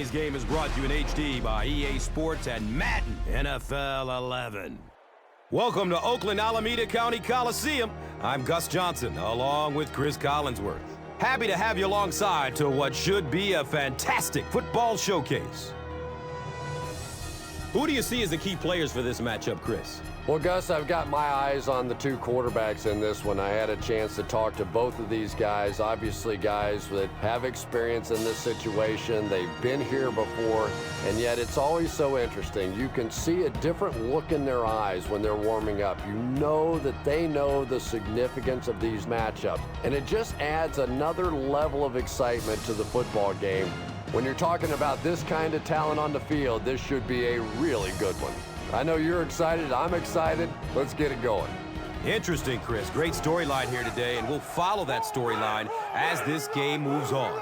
Today's game is brought to you in HD by EA Sports and Madden NFL 11. Welcome to Oakland Alameda County Coliseum. I'm Gus Johnson, along with Chris Collinsworth. Happy to have you alongside to what should be a fantastic football showcase. Who do you see as the key players for this matchup, Chris? Well, Gus, I've got my eyes on the two quarterbacks in this one. I had a chance to talk to both of these guys, obviously guys that have experience in this situation. They've been here before, and yet it's always so interesting. You can see a different look in their eyes when they're warming up. You know that they know the significance of these matchups, and it just adds another level of excitement to the football game. When you're talking about this kind of talent on the field, this should be a really good one. I know you're excited. I'm excited. Let's get it going. Interesting, Chris. Great storyline here today, and we'll follow that storyline as this game moves on.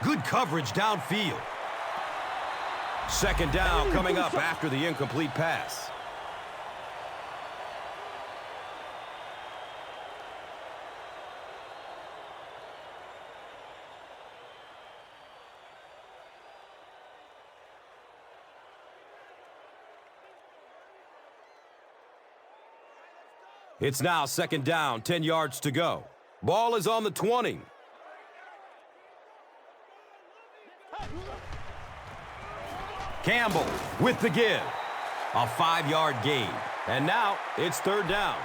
Good coverage downfield. Second down coming up after the incomplete pass. It's now second down, 10 yards to go. Ball is on the 20. Campbell with the give. A 5-yard gain. And now it's third down.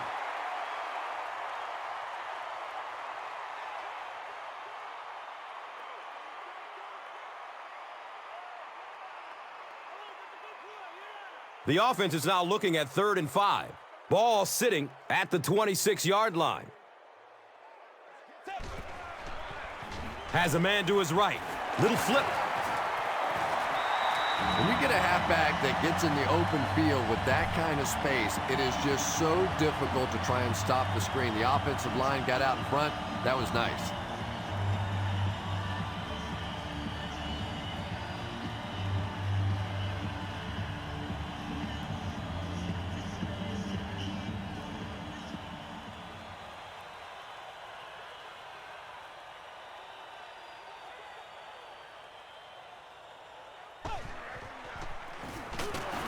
The offense is now looking at 3rd and 5. Ball sitting at the 26-yard line. Has a man to his right. Little flip. When you get a halfback that gets in the open field with that kind of space, it is just so difficult to try and stop the screen. The offensive line got out in front. That was nice.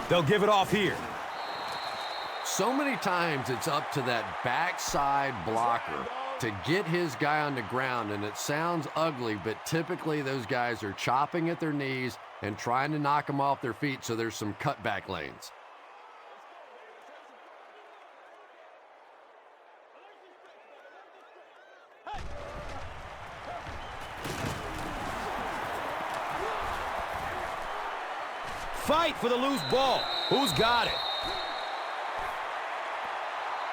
They'll give it off here. So many times it's up to that backside blocker to get his guy on the ground, and it sounds ugly, but typically those guys are chopping at their knees and trying to knock them off their feet, so there's some cutback lanes. Fight for the loose ball. Who's got it?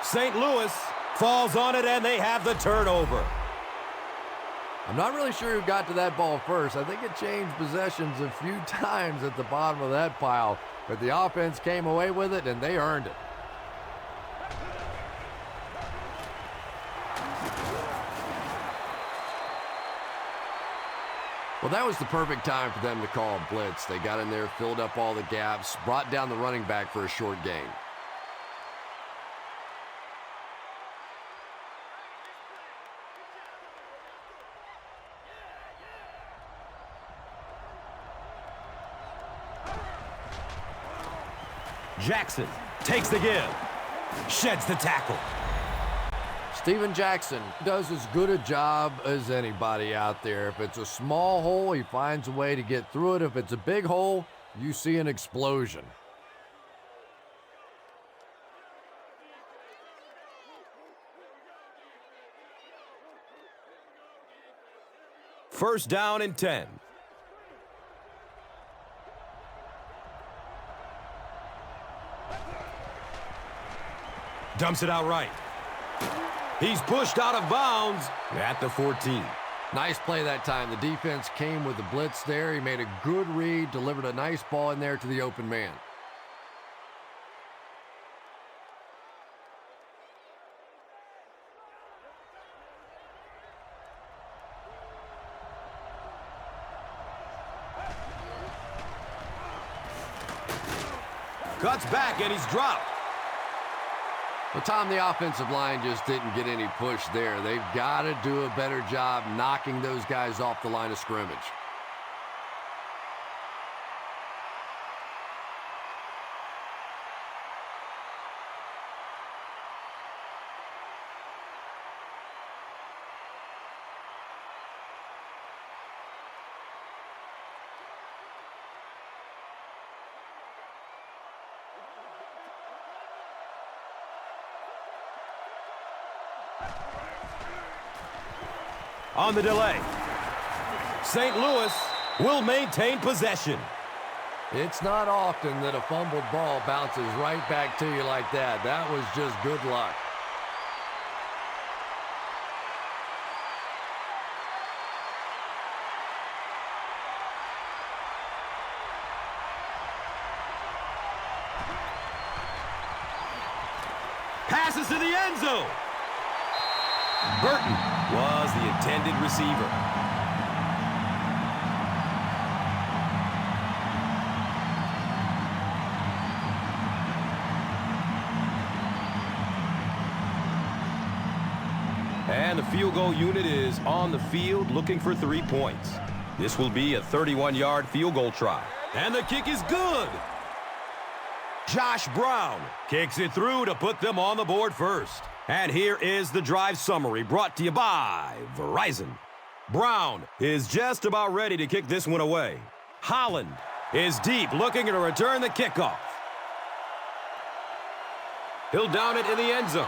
St. Louis falls on it, and they have the turnover. I'm not really sure who got to that ball first. I think it changed possessions a few times at the bottom of that pile, but the offense came away with it, and they earned it. Well, that was the perfect time for them to call a blitz. They got in there, filled up all the gaps, brought down the running back for a short gain. Jackson takes the give, sheds the tackle. Steven Jackson does as good a job as anybody out there. If it's a small hole, he finds a way to get through it. If it's a big hole, you see an explosion. First down and 10. Dumps it out right. He's pushed out of bounds at the 14. Nice play that time. The defense came with the blitz there. He made a good read, delivered a nice ball in there to the open man. Cuts back and he's dropped. Well, Tom, the offensive line just didn't get any push there. They've got to do a better job knocking those guys off the line of scrimmage. On the delay, St. Louis will maintain possession. It's not often that a fumbled ball bounces right back to you like that. That was just good luck. Passes to the end zone. Burton was the intended receiver. And the field goal unit is on the field looking for 3 points. This will be a 31-yard field goal try. And the kick is good. Josh Brown kicks it through to put them on the board first. And here is the drive summary brought to you by Verizon. Brown is just about ready to kick this one away. Holland is deep, looking to return the kickoff. He'll down it in the end zone.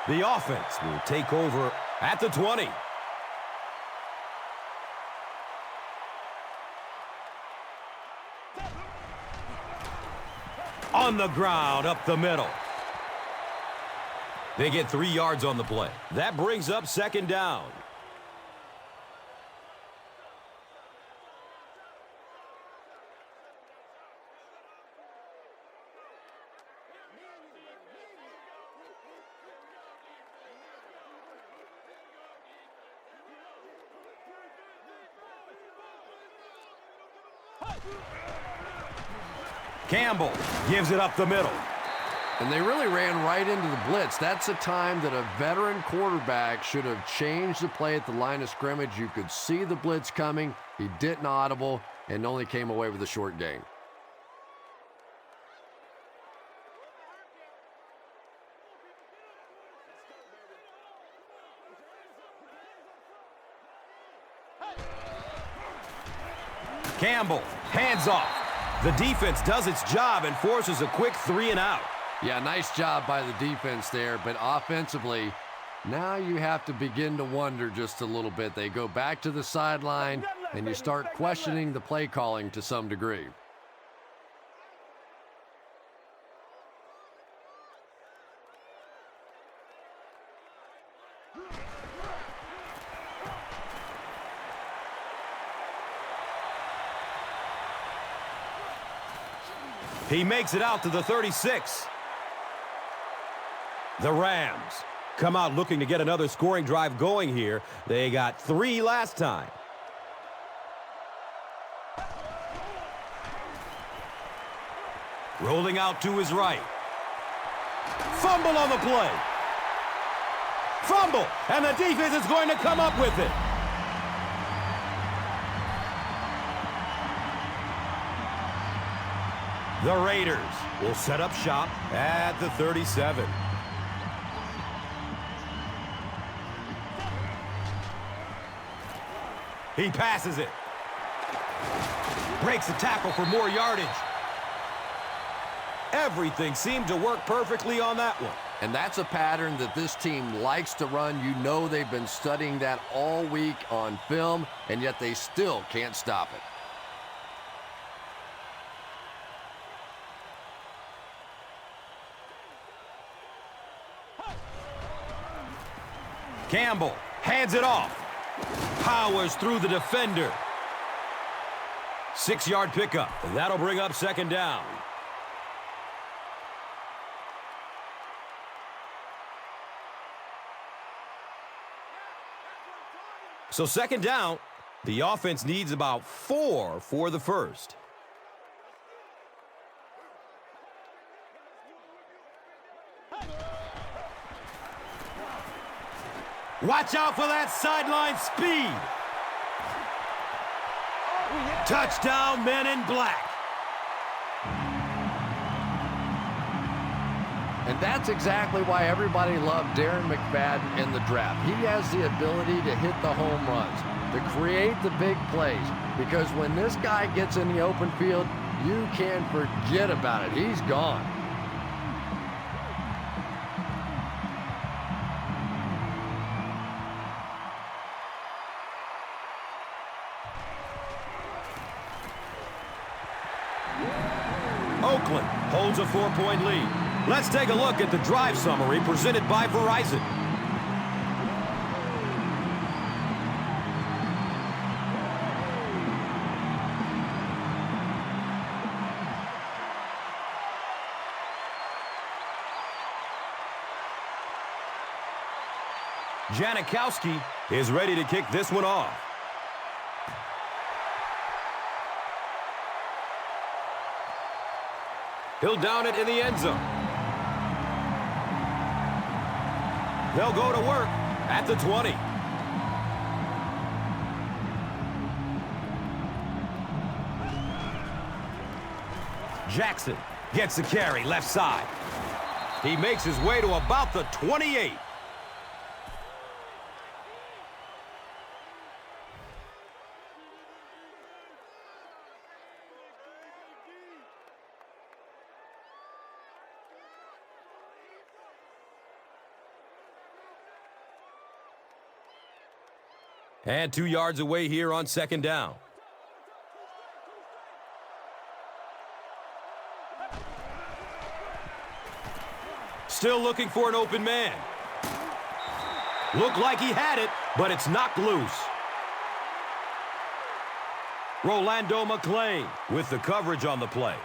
The offense will take over at the 20. On the ground, up the middle. They get 3 yards on the play. That brings up second down. Campbell gives it up the middle. And they really ran right into the blitz. That's a time that a veteran quarterback should have changed the play at the line of scrimmage. You could see the blitz coming. He didn't audible and only came away with a short gain. Campbell, hands off. The defense does its job and forces a quick 3 and out. Yeah, nice job by the defense there, but offensively, now you have to begin to wonder just a little bit. They go back to the sideline, and you start questioning the play calling to some degree. He makes it out to the 36. The Rams come out looking to get another scoring drive going here. They got 3 last time. Rolling out to his right. Fumble on the play. Fumble, and the defense is going to come up with it. The Raiders will set up shop at the 37. He passes it. Breaks the tackle for more yardage. Everything seemed to work perfectly on that one. And that's a pattern that this team likes to run. You know they've been studying that all week on film, and yet they still can't stop it. Campbell hands it off. Powers through the defender. 6-yard pickup. That'll bring up second down. So second down, the offense needs about 4 for the first. Watch out for that sideline speed. Touchdown, men in black. And that's exactly why everybody loved Darren McFadden in the draft. He has the ability to hit the home runs, to create the big plays, because when this guy gets in the open field, you can forget about it. He's gone. Oakland holds a 4-point lead. Let's take a look at the drive summary presented by Verizon. Janikowski is ready to kick this one off. He'll down it in the end zone. They'll go to work at the 20. Jackson gets the carry left side. He makes his way to about the 28. And 2 yards away here on second down. Still looking for an open man. Looked like he had it, but it's knocked loose. Rolando McClain with the coverage on the play.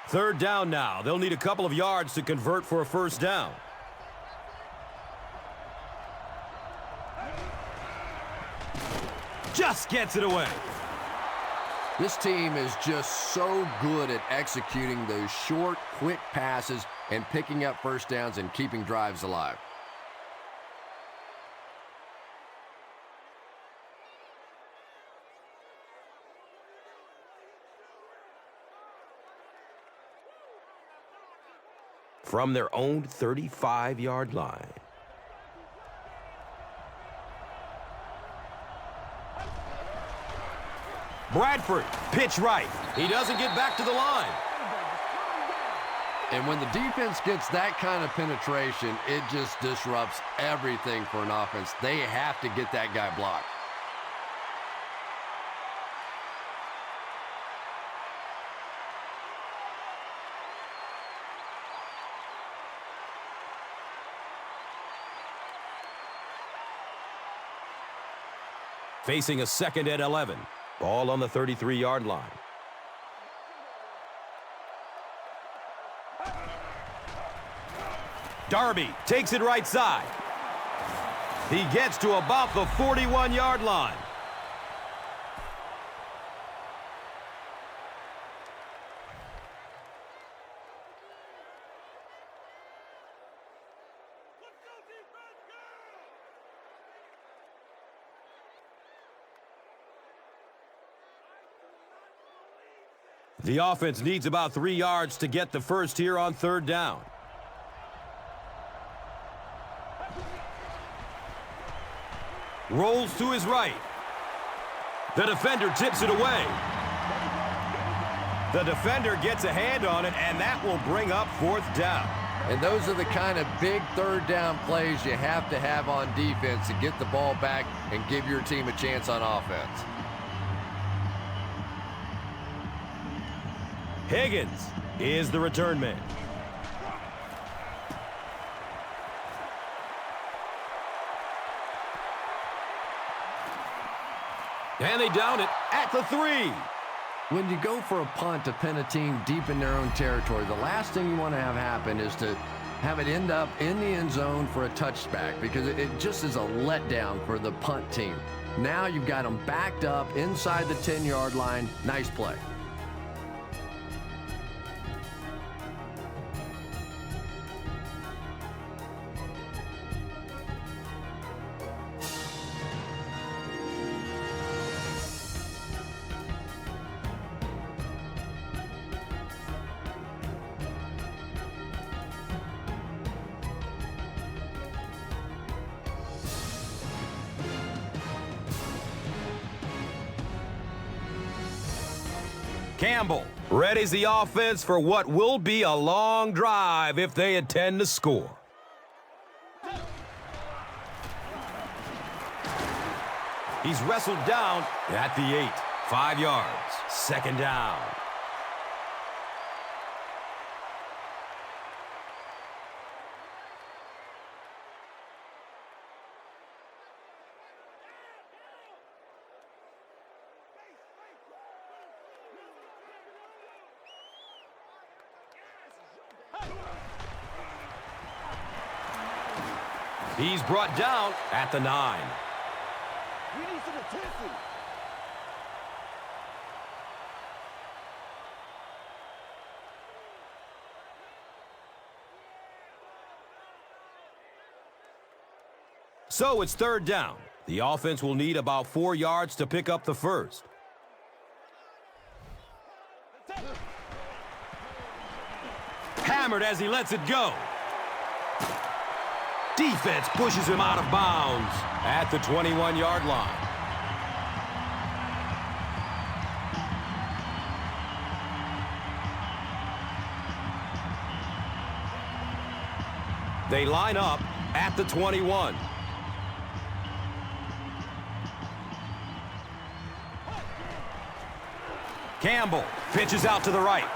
Third down now. They'll need a couple of yards to convert for a first down. Just gets it away. This team is just so good at executing those short, quick passes and picking up first downs and keeping drives alive. From their own 35-yard line. Bradford, pitch right. He doesn't get back to the line. And when the defense gets that kind of penetration, it just disrupts everything for an offense. They have to get that guy blocked. Facing a second and 11. Ball on the 33-yard line. Darby takes it right side. He gets to about the 41-yard line. The offense needs about 3 yards to get the first here on third down. Rolls to his right. The defender tips it away. The defender gets a hand on it, and that will bring up fourth down. And those are the kind of big third down plays you have to have on defense to get the ball back and give your team a chance on offense. Higgins is the return man. And they down it at the 3. When you go for a punt to pin a team deep in their own territory, the last thing you want to have happen is to have it end up in the end zone for a touchback, because it just is a letdown for the punt team. Now you've got them backed up inside the 10-yard line. Nice play. Campbell readies the offense for what will be a long drive if they intend to score. He's wrestled down at the 8. 5 yards. Second down. He's brought down at the 9. We need some attention. So it's third down. The offense will need about 4 yards to pick up the first. Hammered as he lets it go. Defense pushes him out of bounds at the 21-yard line. They line up at the 21. Campbell pitches out to the right.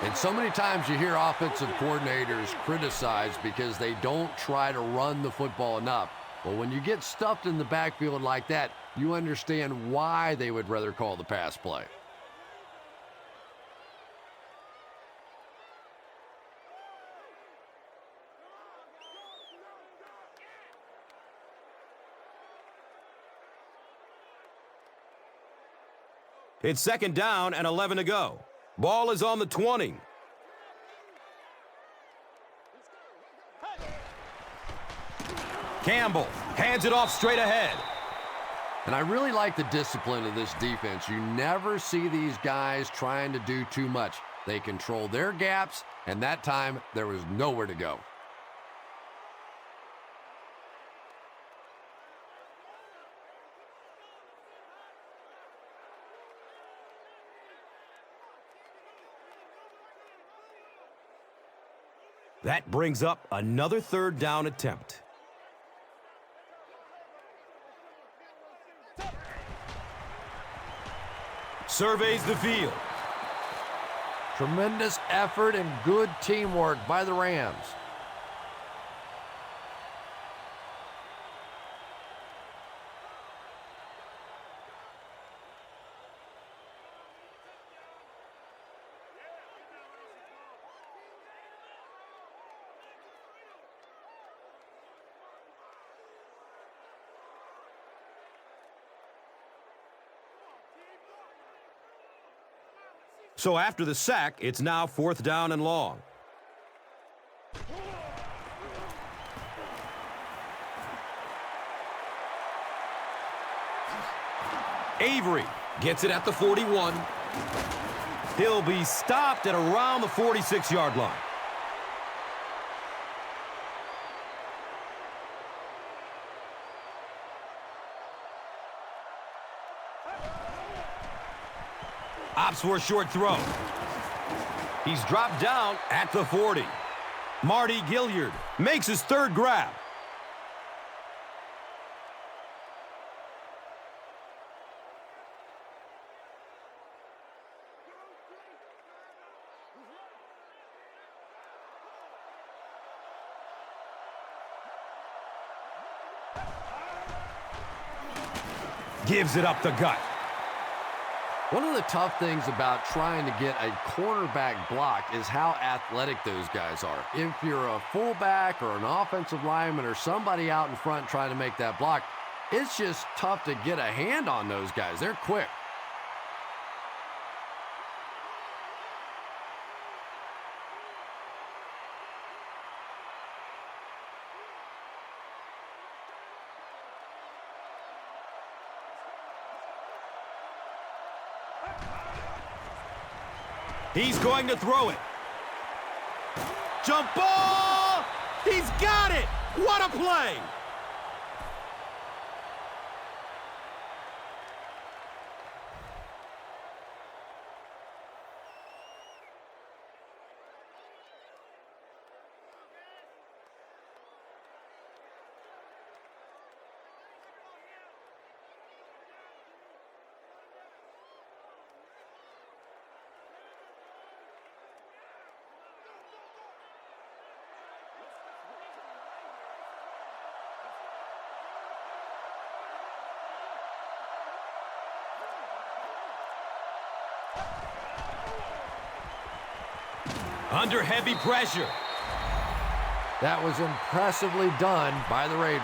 And so many times you hear offensive coordinators criticized because they don't try to run the football enough. Well, when you get stuffed in the backfield like that, you understand why they would rather call the pass play. It's second down and 11 to go. Ball is on the 20. Campbell hands it off straight ahead. And I really like the discipline of this defense. You never see these guys trying to do too much. They control their gaps, and that time there was nowhere to go. That brings up another third down attempt. Surveys the field. Tremendous effort and good teamwork by the Rams. So after the sack, it's now fourth down and long. Avery gets it at the 41. He'll be stopped at around the 46-yard line. Opts for a short throw. He's dropped down at the 40. Marty Gilliard makes his third grab. Gives it up the gut. One of the tough things about trying to get a cornerback blocked is how athletic those guys are. If you're a fullback or an offensive lineman or somebody out in front trying to make that block, it's just tough to get a hand on those guys. They're quick. He's going to throw it. Jump ball! He's got it! What a play! Under heavy pressure. That was impressively done by the Raiders.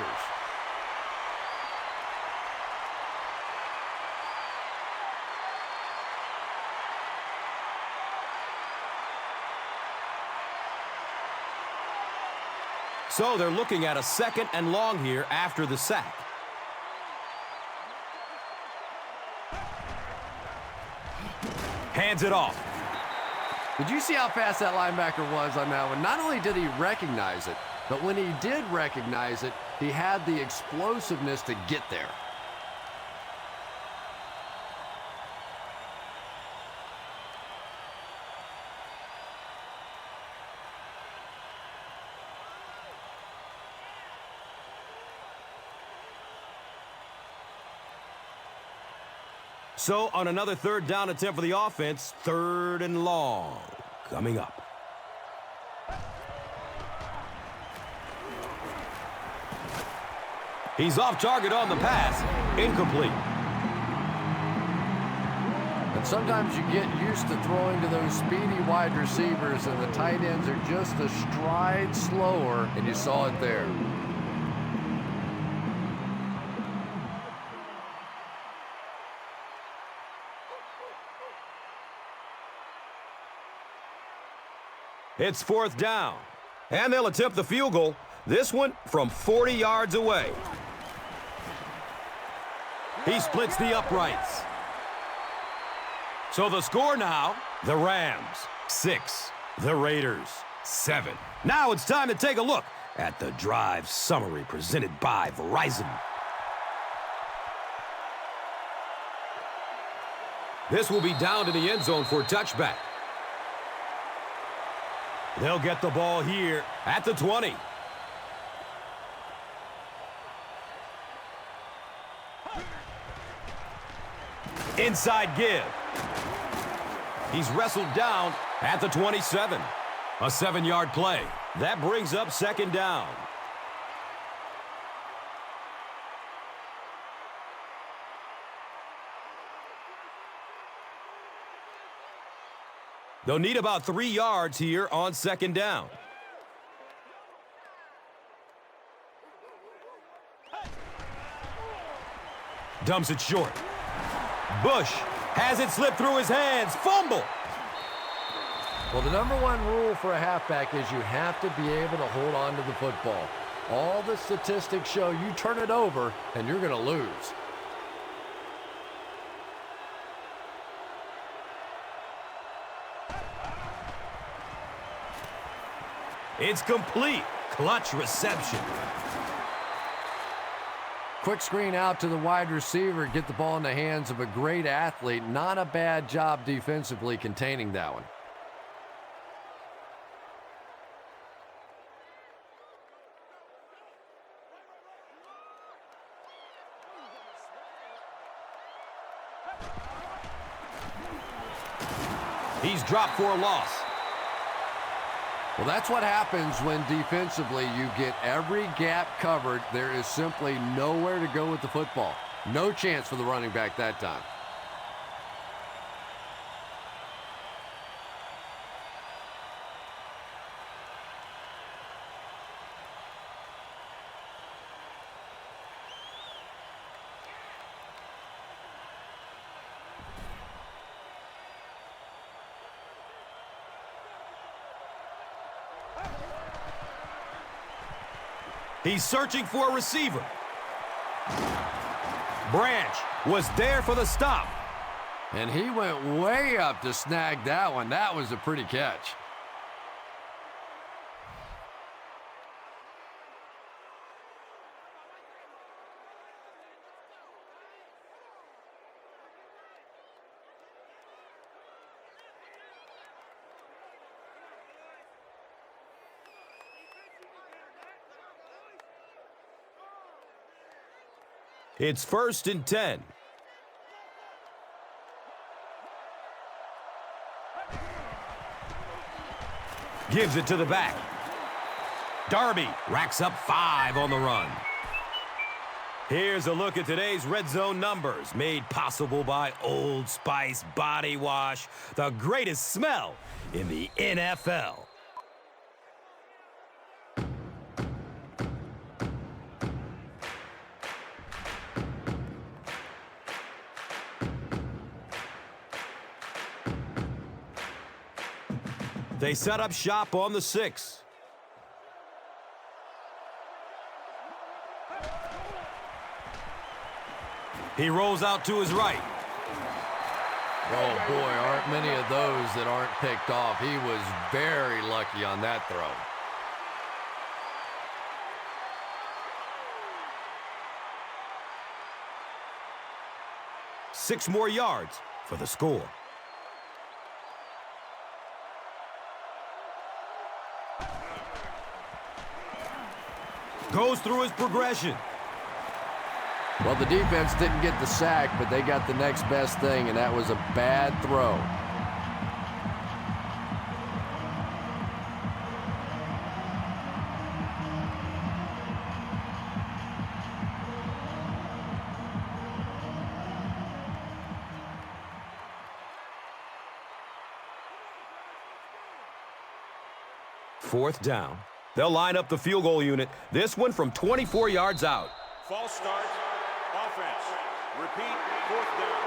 So they're looking at a 2nd and long here after the sack. Hands it off. Did you see how fast that linebacker was on that one? Not only did he recognize it, but when he did recognize it, he had the explosiveness to get there. So on another 3rd down attempt for the offense, 3rd and long coming up. He's off target on the pass. Incomplete. And sometimes you get used to throwing to those speedy wide receivers, and the tight ends are just a stride slower, and you saw it there. It's 4th down, and they'll attempt the field goal, this one from 40 yards away. He splits the uprights. So the score now, the Rams 6, the Raiders 7. Now it's time to take a look at the drive summary presented by Verizon. This will be down to the end zone for a touchback. They'll get the ball here at the 20. Inside give. He's wrestled down at the 27. A 7-yard play. That brings up 2nd down. They'll need about 3 yards here on 2nd down. Dumps it short. Bush has it slip through his hands. Fumble. Well, the #1 rule for a halfback is you have to be able to hold on to the football. All the statistics show you turn it over and you're going to lose. It's complete. Clutch reception. Quick screen out to the wide receiver. Get the ball in the hands of a great athlete. Not a bad job defensively containing that one. He's dropped for a loss. Well, that's what happens when defensively you get every gap covered. There is simply nowhere to go with the football. No chance for the running back that time. He's searching for a receiver. Branch was there for the stop. And he went way up to snag that one. That was a pretty catch. It's 1st and 10. Gives it to the back. Darby racks up 5 on the run. Here's a look at today's red zone numbers, made possible by Old Spice Body Wash, the greatest smell in the NFL. They set up shop on the 6. He rolls out to his right. Oh, boy, aren't many of those that aren't picked off. He was very lucky on that throw. Six more yards for the score. Goes through his progression. Well, the defense didn't get the sack, but they got the next best thing, and that was a bad throw. Fourth down. They'll line up the field goal unit. This one from 24 yards out. False start. Offense. Repeat. 4th down.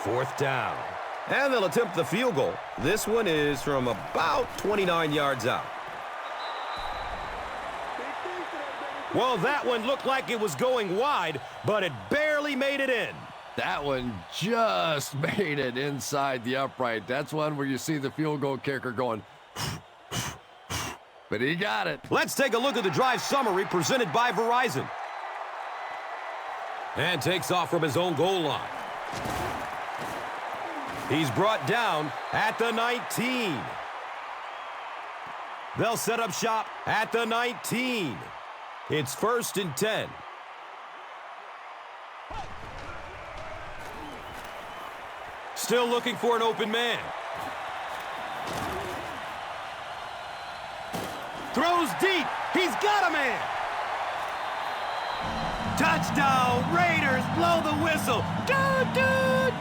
4th down. And they'll attempt the field goal. This one is from about 29 yards out. Well, that one looked like it was going wide, but it barely made it in. That one just made it inside the upright. That's one where you see the field goal kicker going, but he got it. Let's take a look at the drive summary presented by Verizon. And takes off from his own goal line. He's brought down at the 19. They'll set up shop at the 19. It's 1st and 10. Still looking for an open man. Throws deep. He's got a man. Touchdown, Raiders, blow the whistle. Dude, dude.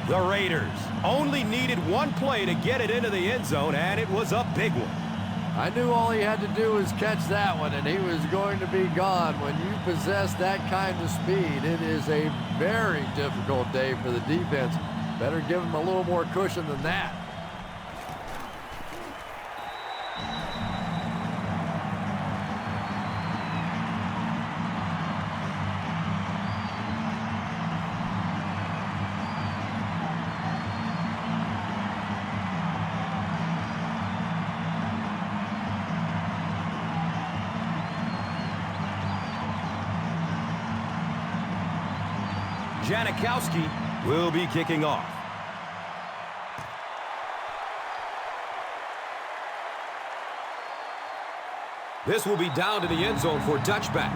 The Raiders only needed one play to get it into the end zone, and it was a big one. I knew all he had to do was catch that one, and he was going to be gone. When you possess that kind of speed, it is a very difficult day for the defense. Better give him a little more cushion than that. Janikowski will be kicking off. This will be down to the end zone for a touchback.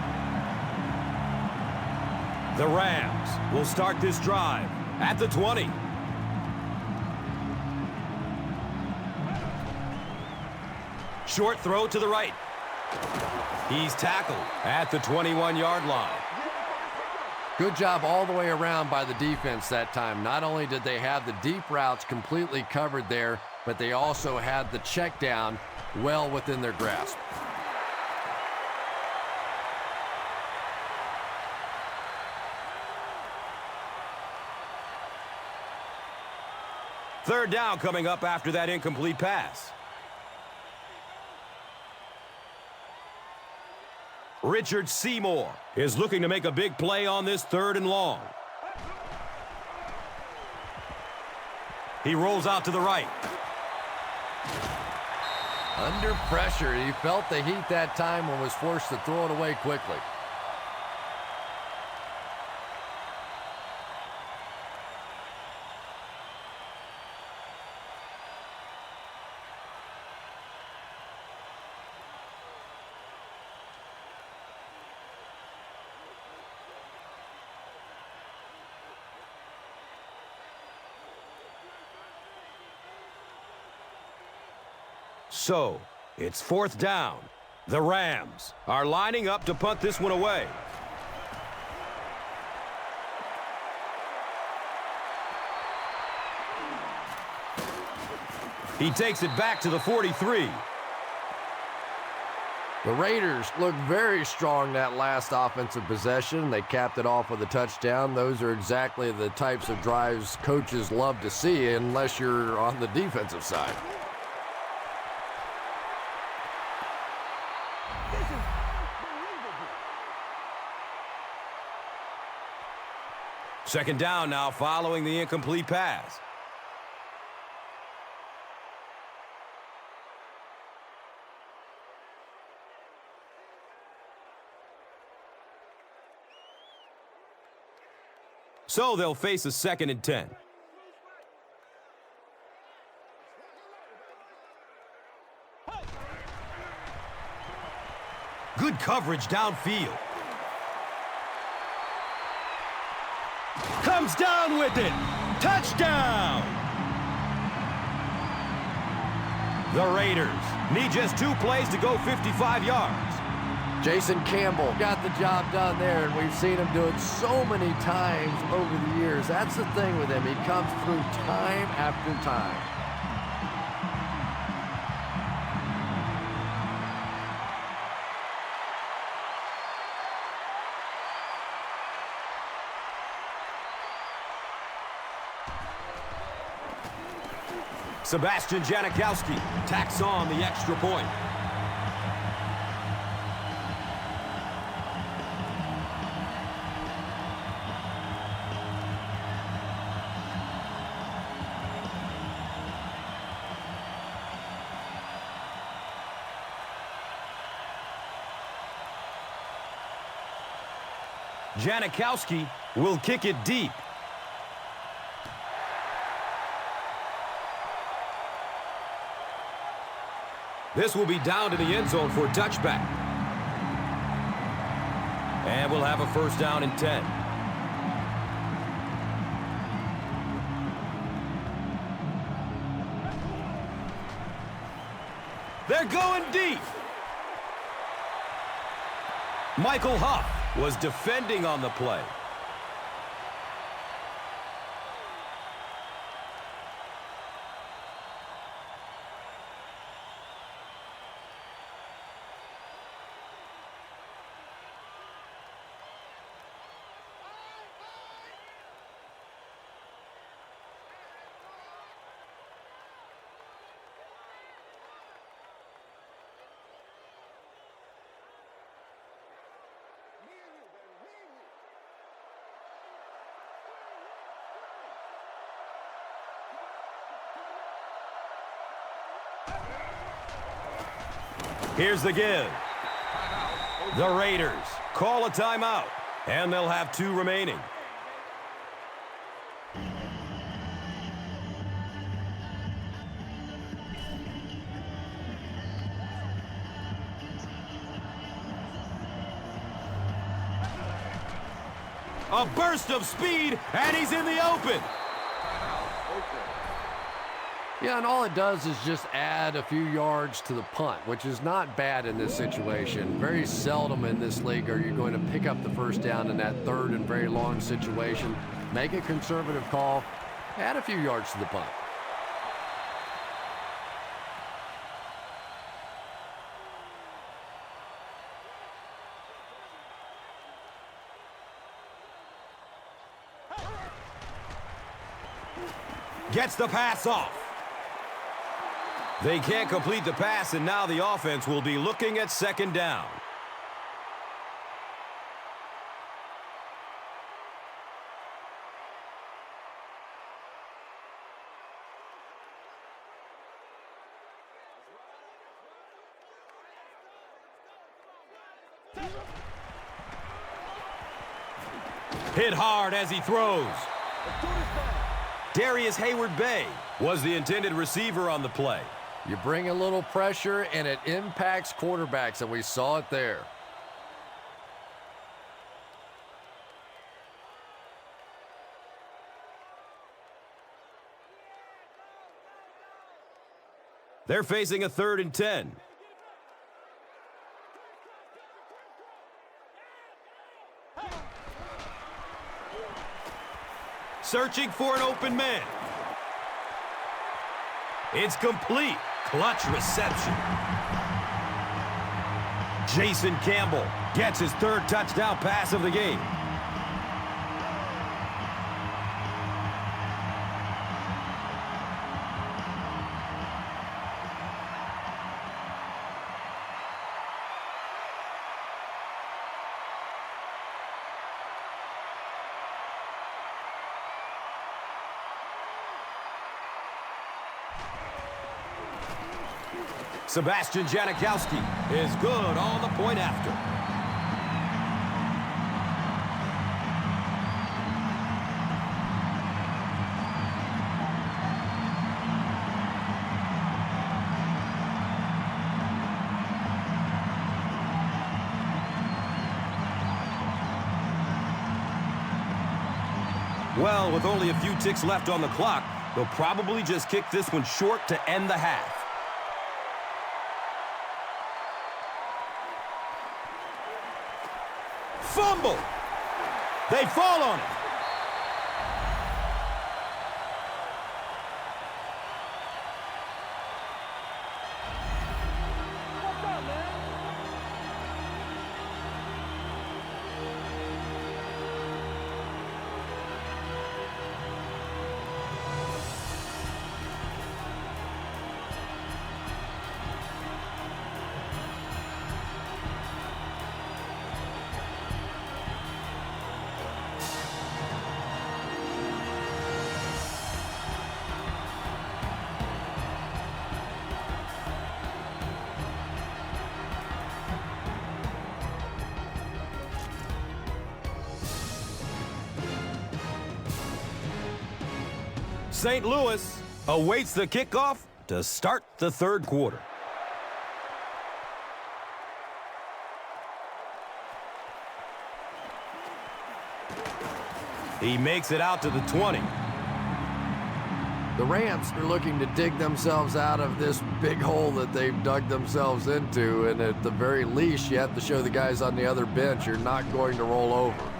The Rams will start this drive at the 20. Short throw to the right. He's tackled at the 21-yard line. Good job all the way around by the defense that time. Not only did they have the deep routes completely covered there, but they also had the check down well within their grasp. Third down coming up after that incomplete pass. Richard Seymour is looking to make a big play on this 3rd and long. He rolls out to the right. Under pressure, he felt the heat that time and was forced to throw it away quickly. So, it's 4th down. The Rams are lining up to punt this one away. He takes it back to the 43. The Raiders looked very strong that last offensive possession. They capped it off with a touchdown. Those are exactly the types of drives coaches love to see unless you're on the defensive side. Second down now following the incomplete pass. So they'll face a 2nd and 10. Good coverage downfield. Comes down with it. Touchdown! The Raiders need just 2 plays to go 55 yards. Jason Campbell got the job done there, and we've seen him do it so many times over the years. That's the thing with him. He comes through time after time. Sebastian Janikowski tacks on the extra point. Janikowski will kick it deep. This will be down to the end zone for a touchback. And we'll have a 1st down and 10. They're going deep. Michael Huff was defending on the play. Here's the give. The Raiders call a timeout, and they'll have 2 remaining. A burst of speed, and he's in the open. Yeah, and all it does is just add a few yards to the punt, which is not bad in this situation. Very seldom in this league are you going to pick up the first down in that third and very long situation. Make a conservative call, add a few yards to the punt. Gets the pass off. They can't complete the pass, and now the offense will be looking at second down. Hit hard as he throws. Darius Hayward-Bay was the intended receiver on the play. You bring a little pressure, and it impacts quarterbacks, and we saw it there. They're facing a 3rd and 10. Searching for an open man. It's complete. Clutch reception. Jason Campbell gets his 3rd touchdown pass of the game. Sebastian Janikowski is good on the point after. Well, with only a few ticks left on the clock, they'll probably just kick this one short to end the half. Fumble. They fall on it. St. Louis awaits the kickoff to start the 3rd quarter. He makes it out to the 20. The Rams are looking to dig themselves out of this big hole that they've dug themselves into, and at the very least, you have to show the guys on the other bench you're not going to roll over.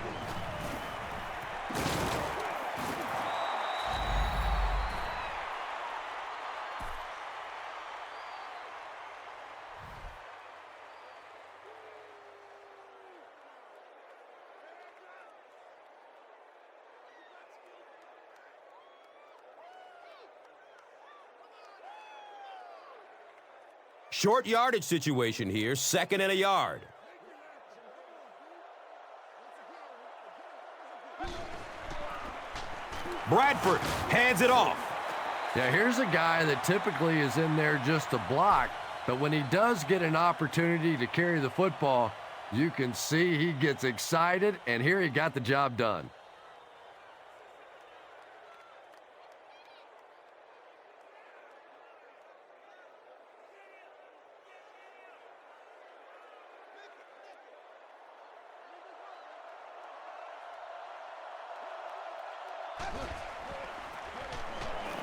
Short yardage situation here, 2nd and a yard. Bradford hands it off. Yeah, here's a guy that typically is in there just to block, but when he does get an opportunity to carry the football, you can see he gets excited, and here he got the job done.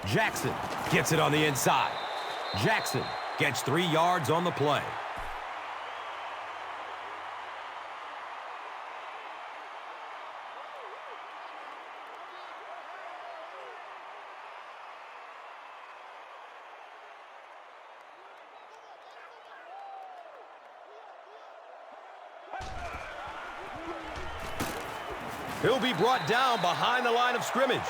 Jackson gets it on the inside. Jackson gets 3 yards on the play. He'll be brought down behind the line of scrimmage.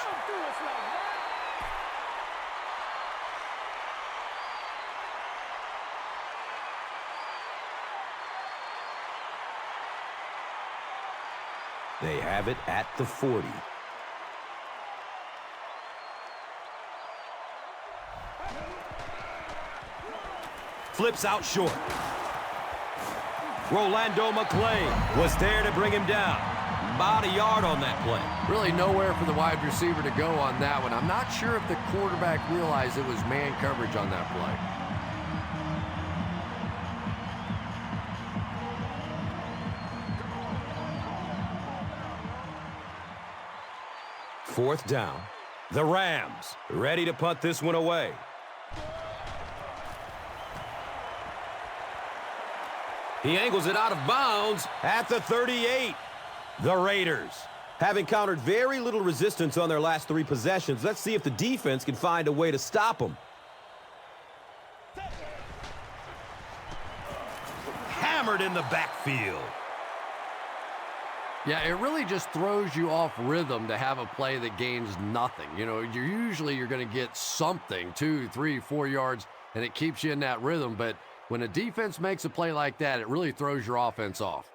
They have it at the 40. Flips out short. Rolando McClain was there to bring him down. About a yard on that play. Really nowhere for the wide receiver to go on that one. I'm not sure if the quarterback realized it was man coverage on that play. Fourth down. The Rams ready to punt this one away. He angles it out of bounds at the 38. The Raiders have encountered very little resistance on their last 3 possessions. Let's see if the defense can find a way to stop them. Hammered in the backfield. Yeah, it really just throws you off rhythm to have a play that gains nothing. You know, you're going to get something, 2, 3, 4 yards, and it keeps you in that rhythm. But when a defense makes a play like that, it really throws your offense off.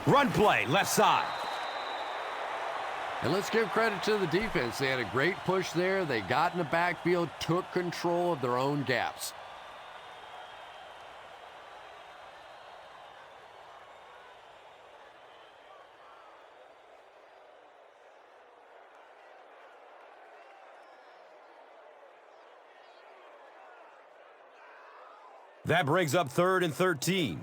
Run play, left side. And let's give credit to the defense. They had a great push there. They got in the backfield, took control of their own gaps. That brings up 3rd and 13.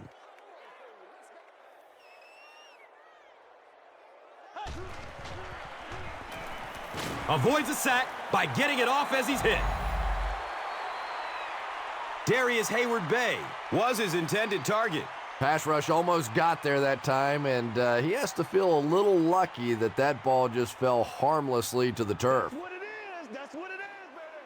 Avoids a sack by getting it off as he's hit. Darius Hayward-Bay was his intended target. Pass rush almost got there that time, and he has to feel a little lucky that that ball just fell harmlessly to the turf. That's what it is. That's what it is, baby.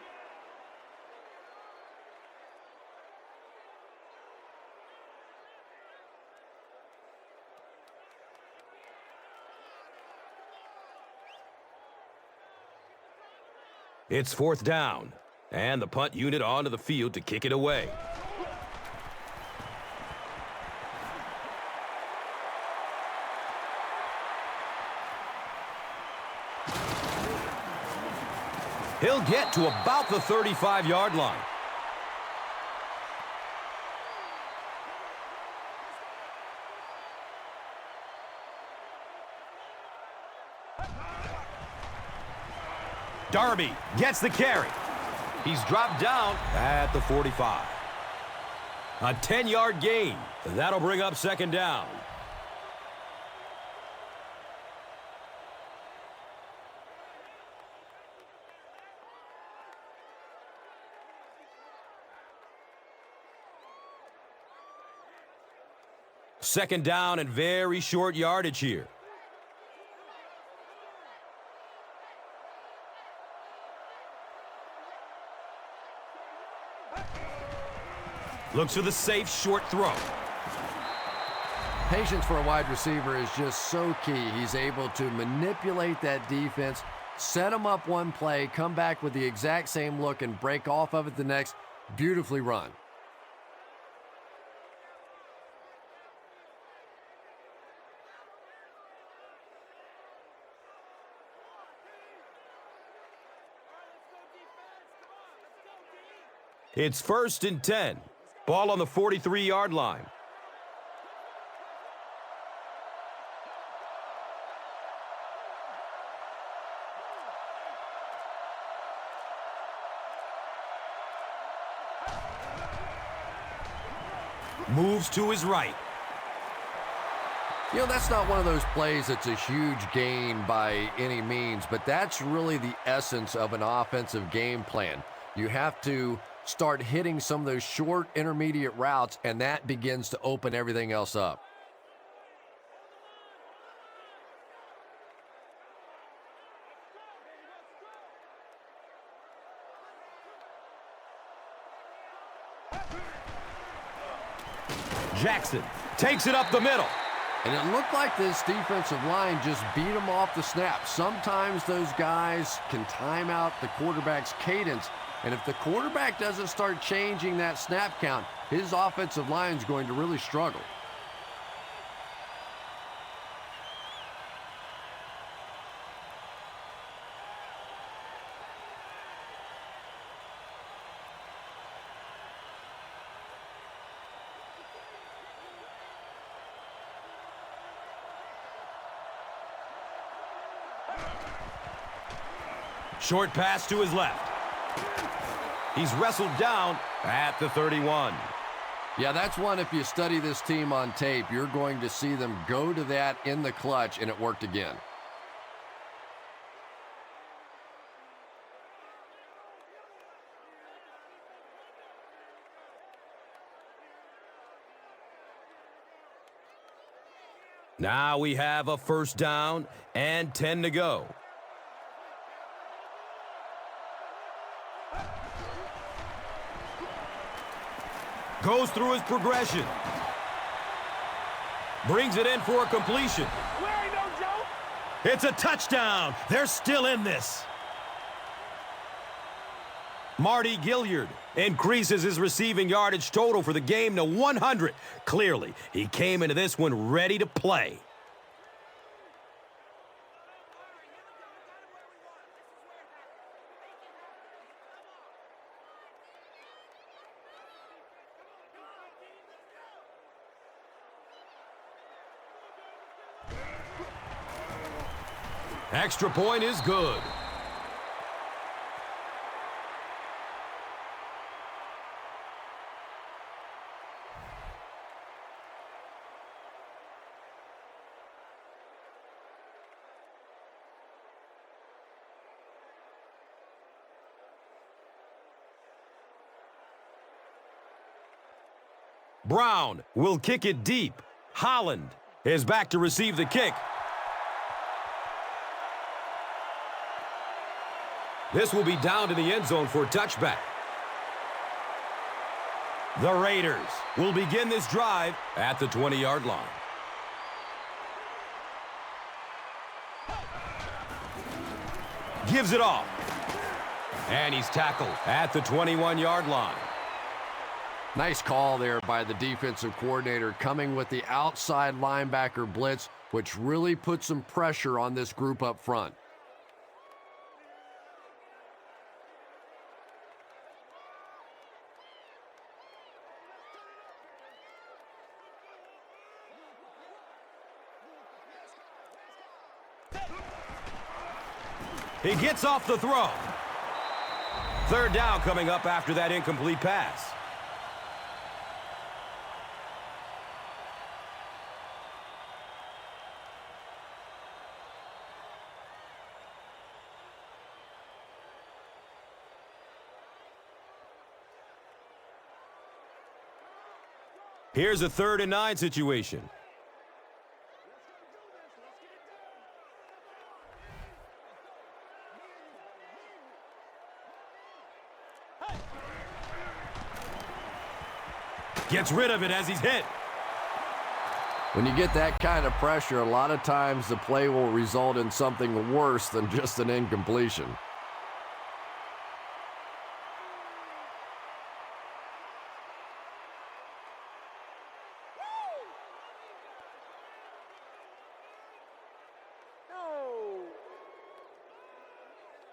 It's 4th down, and the punt unit onto the field to kick it away. He'll get to about the 35-yard line. Darby gets the carry. He's dropped down at the 45. A 10-yard gain. That'll bring up 2nd down. Second down and very short yardage here. Looks for the safe short throw. Patience for a wide receiver is just so key. He's able to manipulate that defense, set them up one play, come back with the exact same look, and break off of it the next. Beautifully run. It's 1st and 10. Ball on the 43-yard line. moves to his right. You know, that's not one of those plays that's a huge gain by any means, but that's really the essence of an offensive game plan. You have to start hitting some of those short intermediate routes, and that begins to open everything else up. Jackson takes it up the middle. And it looked like this defensive line just beat him off the snap. Sometimes those guys can time out the quarterback's cadence, and if the quarterback doesn't start changing that snap count, his offensive line is going to really struggle. Short pass to his left. He's wrestled down at the 31. Yeah, that's one, if you study this team on tape, you're going to see them go to that in the clutch, and it worked again. Now we have a first down and 10 to go. Goes through his progression. Brings it in for a completion. Where ain't no joke? It's a touchdown. They're still in this. Marty Gilliard increases his receiving yardage total for the game to 100. Clearly, he came into this one ready to play. Extra point is good. Brown will kick it deep. Holland is back to receive the kick. This will be down to the end zone for a touchback. The Raiders will begin this drive at the 20-yard line. Gives it off. And he's tackled at the 21-yard line. Nice call there by the defensive coordinator, coming with the outside linebacker blitz, which really put some pressure on this group up front. He gets off the throw. Third down coming up after that incomplete pass. Here's a 3rd and 9 situation. Gets rid of it as he's hit. When you get that kind of pressure, a lot of times the play will result in something worse than just an incompletion.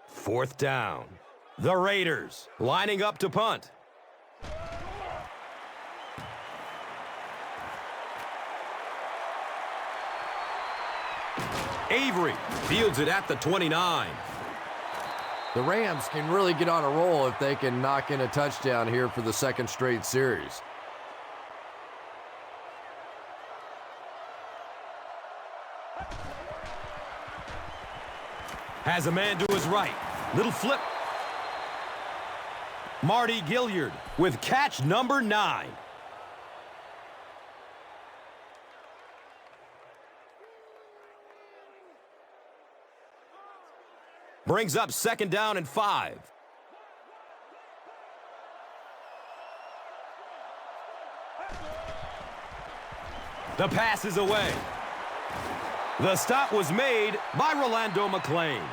Fourth down. The Raiders lining up to punt. Avery fields it at the 29. The Rams can really get on a roll if they can knock in a touchdown here for the 2nd straight series. Has a man to his right. Little flip. Marty Gilliard with catch number 9. Brings up 2nd down and 5. The pass is away. The stop was made by Rolando McClain.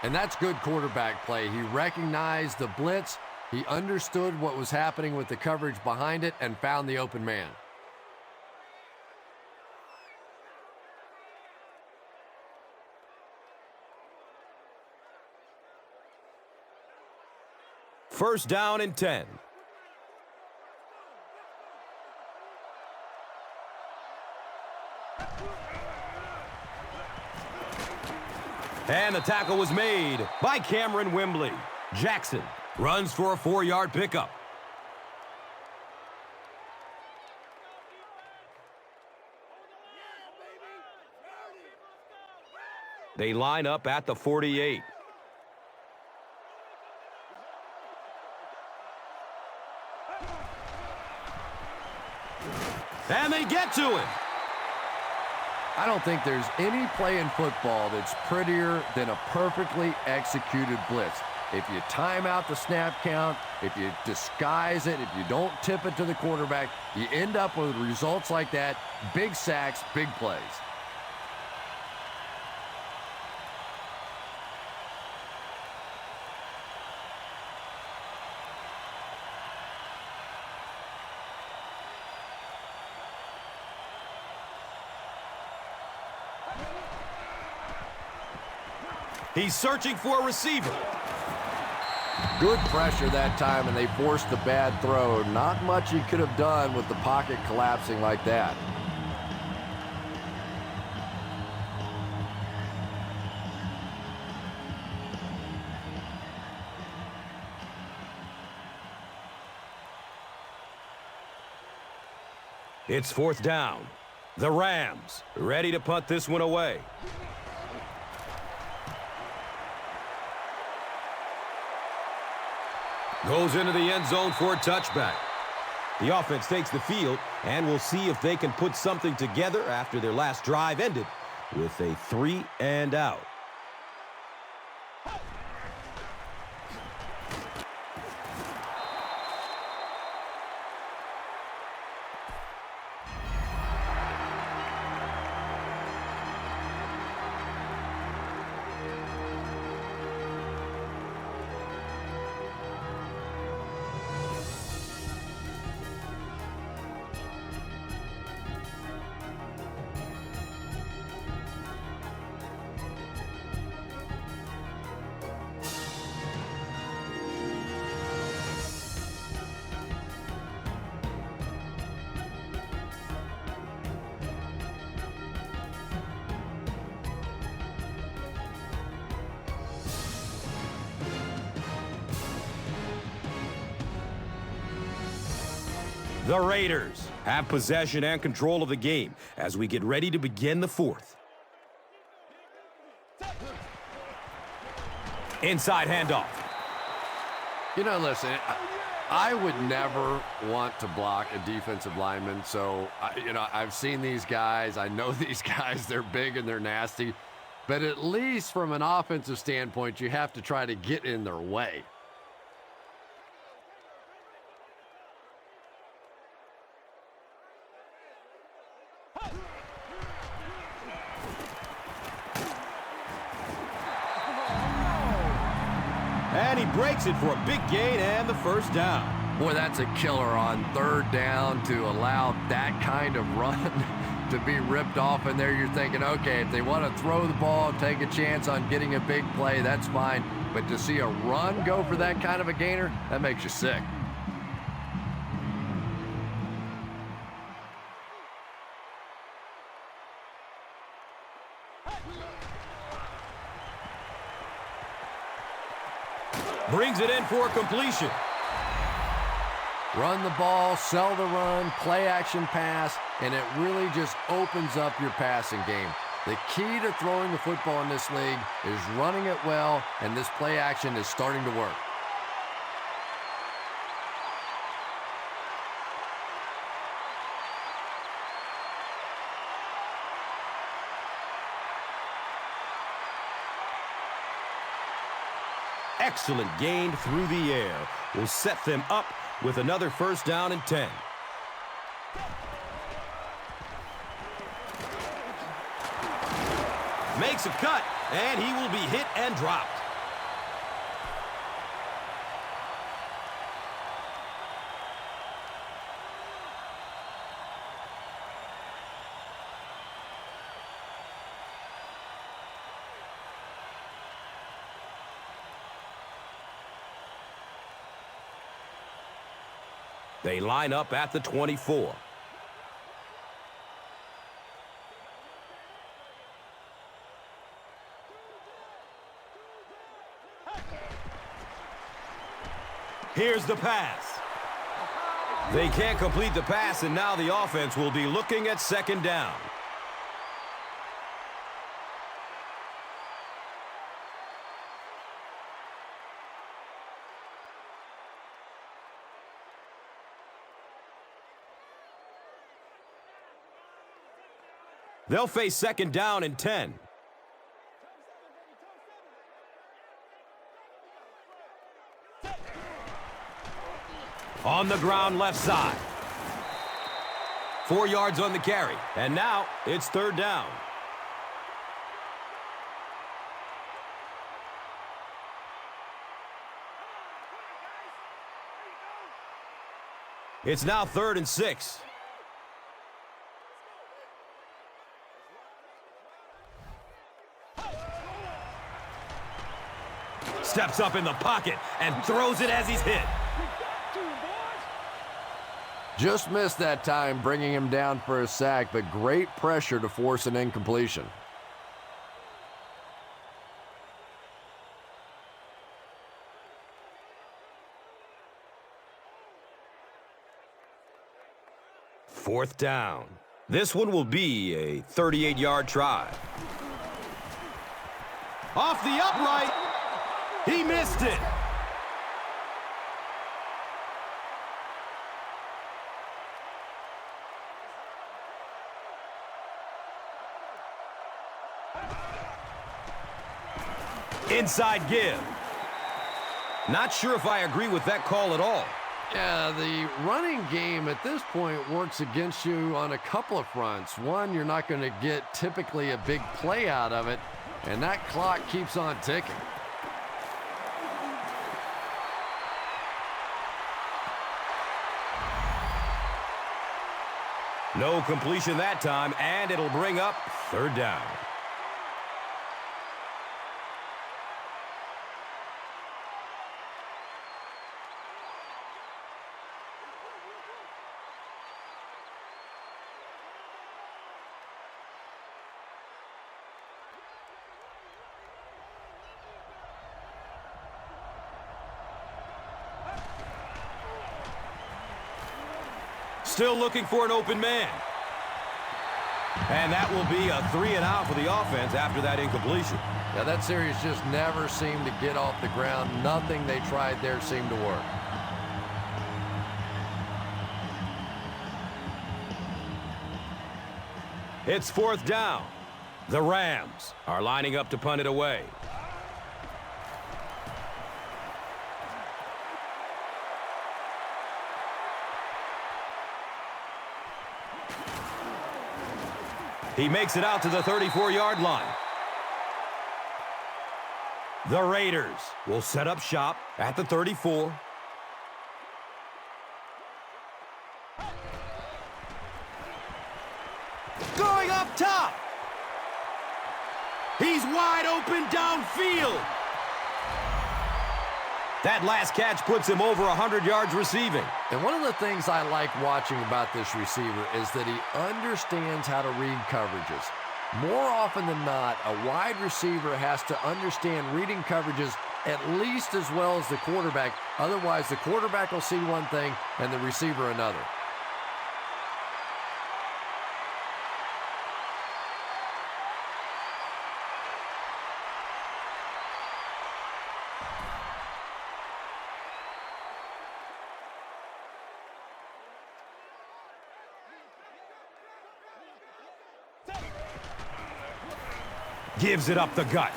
And that's good quarterback play. He recognized the blitz. He understood what was happening with the coverage behind it and found the open man. First down and 10. And the tackle was made by Cameron Wembley. Jackson runs for a 4-yard pickup. They line up at the 48. And they get to him. I don't think there's any play in football that's prettier than a perfectly executed blitz. If you time out the snap count, if you disguise it, if you don't tip it to the quarterback, you end up with results like that. Big sacks, big plays. He's searching for a receiver. Good pressure that time, and they forced the bad throw. Not much he could have done with the pocket collapsing like that. It's 4th down. The Rams ready to punt this one away. Goes into the end zone for a touchback. The offense takes the field, and we'll see if they can put something together after their last drive ended with a 3 and out. The Raiders have possession and control of the game as we get ready to begin the 4th. Inside handoff. You know, listen, I would never want to block a defensive lineman. So, I've seen these guys. I know these guys. They're big and they're nasty. But at least from an offensive standpoint, you have to try to get in their way. And he breaks it for a big gain and the 1st down. Boy, that's a killer on 3rd down to allow that kind of run to be ripped off in there. You're thinking, okay, if they want to throw the ball, take a chance on getting a big play, that's fine. But to see a run go for that kind of a gainer, that makes you sick. Brings it in for completion. Run the ball, sell the run, play action pass, and it really just opens up your passing game. The key to throwing the football in this league is running it well, and this play action is starting to work. Excellent gain through the air will set them up with another first down and 10. Makes a cut, and he will be hit and dropped. They line up at the 24. Here's the pass. They can't complete the pass, and now the offense will be looking at second down. They'll face second down and 10. On the ground left side. 4 yards on the carry. And now it's third down. It's now 3rd and 6. Steps up in the pocket and throws it as he's hit. Just missed that time, bringing him down for a sack, but great pressure to force an incompletion. Fourth down. This one will be a 38-yard try. Off the upright. He missed it. Inside give. Not sure if I agree with that call at all. Yeah, the running game at this point works against you on a couple of fronts. One, you're not going to get typically a big play out of it, and that clock keeps on ticking. No completion that time, and it'll bring up third down. Still looking for an open man. And that will be a 3-and-out for the offense after that incompletion. Yeah, that series just never seemed to get off the ground. Nothing they tried there seemed to work. It's fourth down. The Rams are lining up to punt it away. He makes it out to the 34-yard line. The Raiders will set up shop at the 34. Going up top. He's wide open downfield. That last catch puts him over 100 yards receiving. And one of the things I like watching about this receiver is that he understands how to read coverages. More often than not, a wide receiver has to understand reading coverages at least as well as the quarterback. Otherwise, the quarterback will see one thing and the receiver another. Gives it up the gut.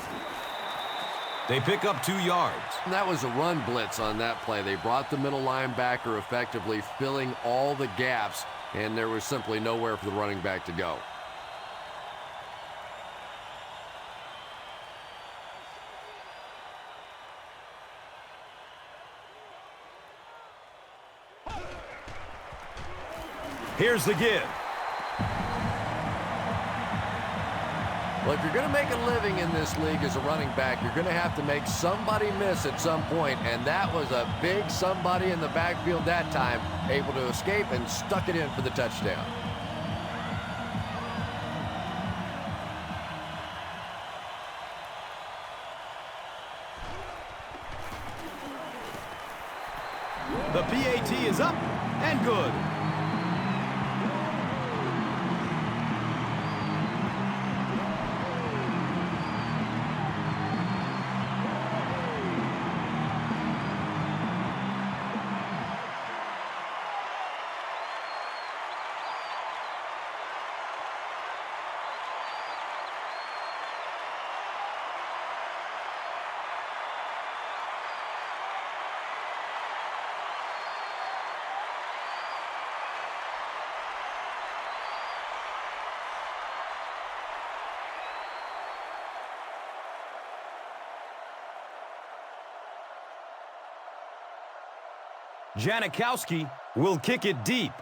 They pick up 2 yards. And that was a run blitz on that play. They brought the middle linebacker effectively filling all the gaps, and there was simply nowhere for the running back to go. Here's the give. Well, if you're going to make a living in this league as a running back, you're going to have to make somebody miss at some point, and that was a big somebody in the backfield that time, able to escape and stuck it in for the touchdown. The PAT is up and good. Janikowski will kick it deep.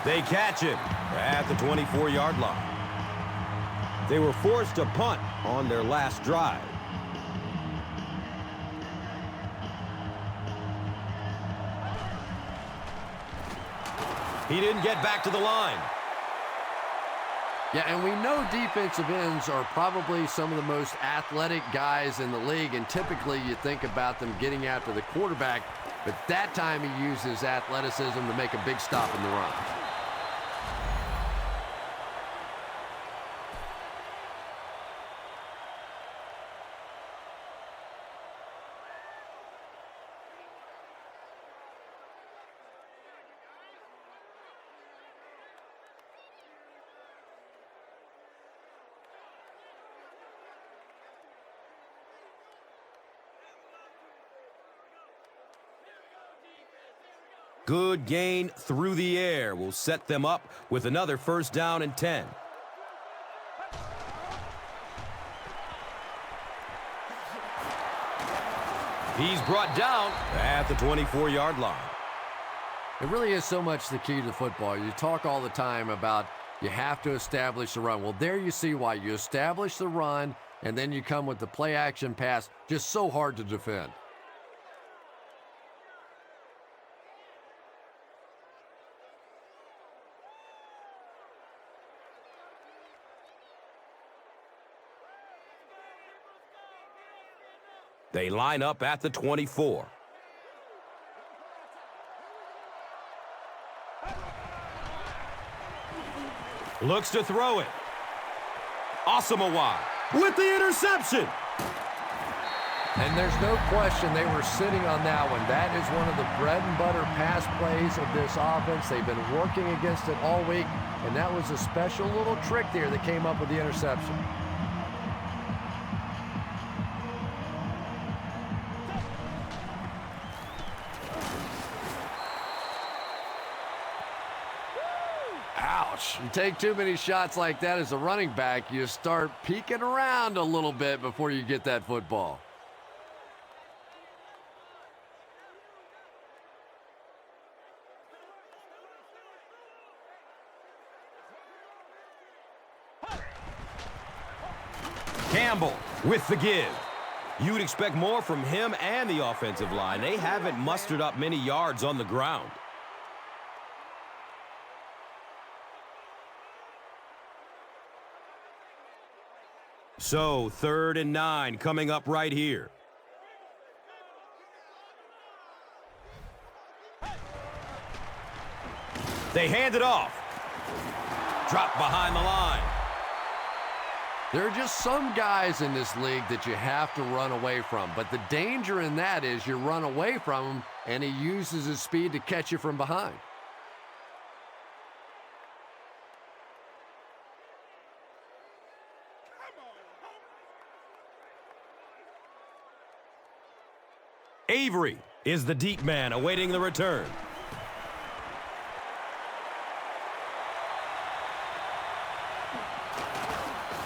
They catch it at the 24-yard line. They were forced to punt on their last drive. He didn't get back to the line. Yeah, and we know defensive ends are probably some of the most athletic guys in the league, and typically you think about them getting after the quarterback, but that time he used his athleticism to make a big stop in the run. Good gain through the air will set them up with another first down and 10. He's brought down at the 24-yard line. It really is so much the key to football. You talk all the time about you have to establish the run. Well, there you see why. You establish the run, and then you come with the play-action pass. Just so hard to defend. They line up at the 24. Looks to throw it. Asamoah with the interception. And there's no question they were sitting on that one. That is one of the bread and butter pass plays of this offense. They've been working against it all week, and that was a special little trick there that came up with the interception. You take too many shots like that as a running back, you start peeking around a little bit before you get that football. Campbell with the give. You'd expect more from him and the offensive line. They haven't mustered up many yards on the ground. So, 3rd and 9 coming up right here. They hand it off. Drop behind the line. There are just some guys in this league that you have to run away from, but the danger in that is you run away from him and he uses his speed to catch you from behind. Avery is the deep man awaiting the return.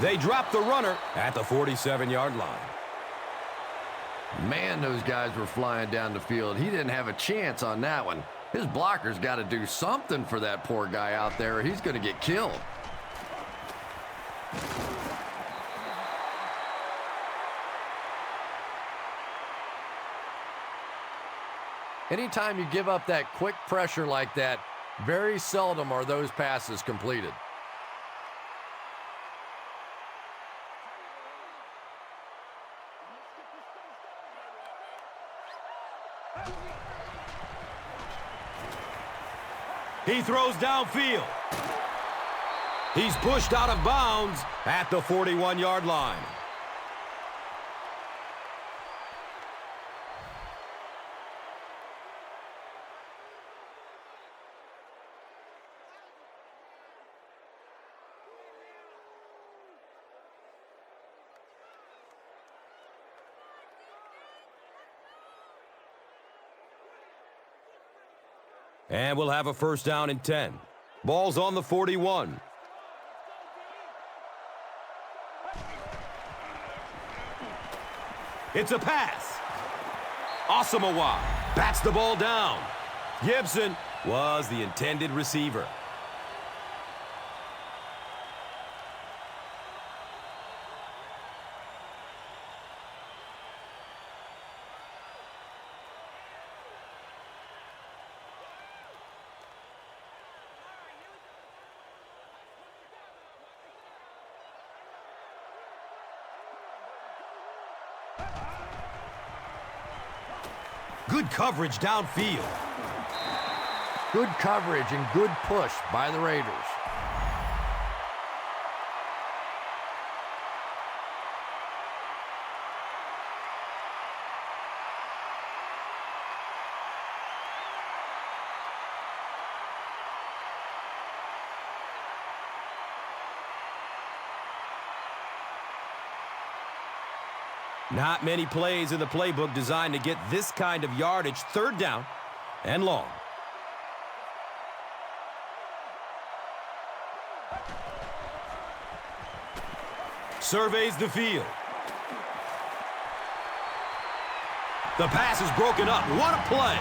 They drop the runner at the 47-yard line. Man, those guys were flying down the field. He didn't have a chance on that one. His blocker's got to do something for that poor guy out there, or he's going to get killed. Anytime you give up that quick pressure like that, very seldom are those passes completed. He throws downfield. He's pushed out of bounds at the 41-yard line. And we'll have a first down and 10. Ball's on the 41. It's a pass. Asamoah bats the ball down. Gibson was the intended receiver. Good coverage downfield. Good coverage and good push by the Raiders. Not many plays in the playbook designed to get this kind of yardage. Third down and long. Surveys the field. The pass is broken up. What a play.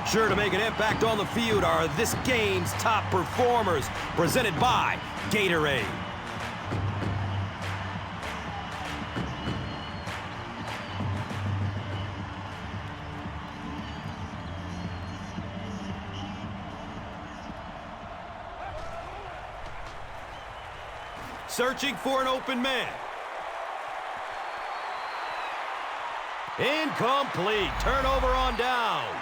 Sure to make an impact on the field are this game's top performers, presented by Gatorade. Searching for an open man. Incomplete. Turnover on downs.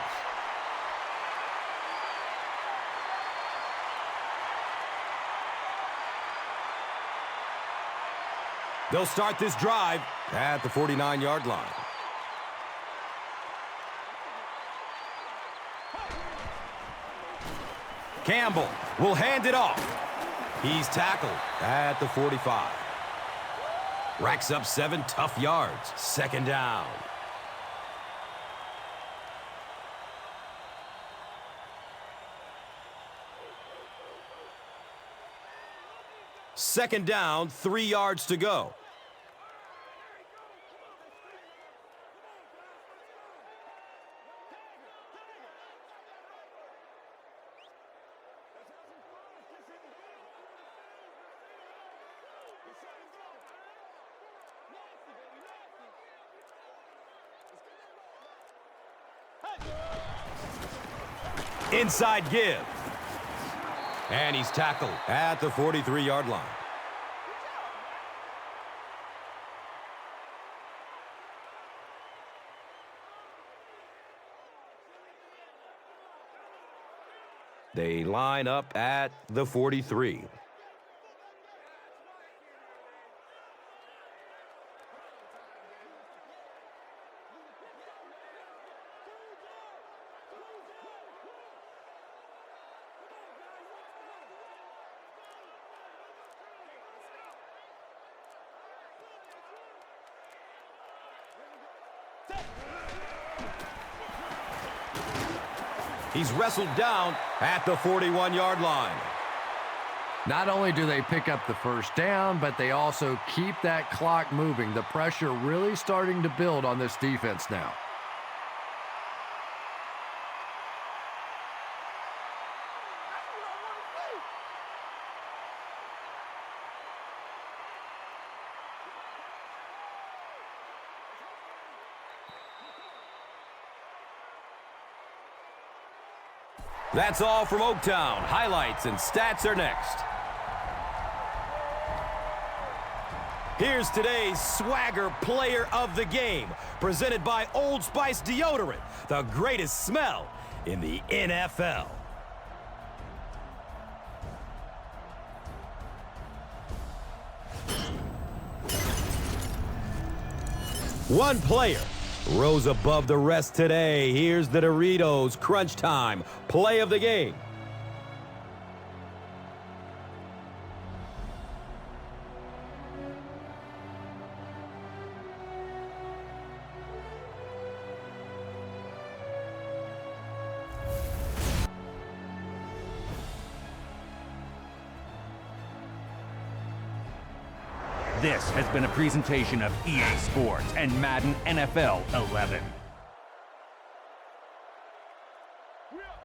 They'll start this drive at the 49-yard line. Campbell will hand it off. He's tackled at the 45. Racks up 7 tough yards. Second down. Second down, 3 yards to go. Inside give. And he's tackled at the 43-yard line. They line up at the 43. He's wrestled down at the 41-yard line. Not only do they pick up the first down, but they also keep that clock moving. The pressure really starting to build on this defense now. That's all from Oaktown. Highlights and stats are next. Here's today's Swagger Player of the Game, presented by Old Spice Deodorant, the greatest smell in the NFL. One player rose above the rest today. Here's the Doritos Crunch Time Play of the Game. This has been a presentation of EA Sports and Madden NFL 11.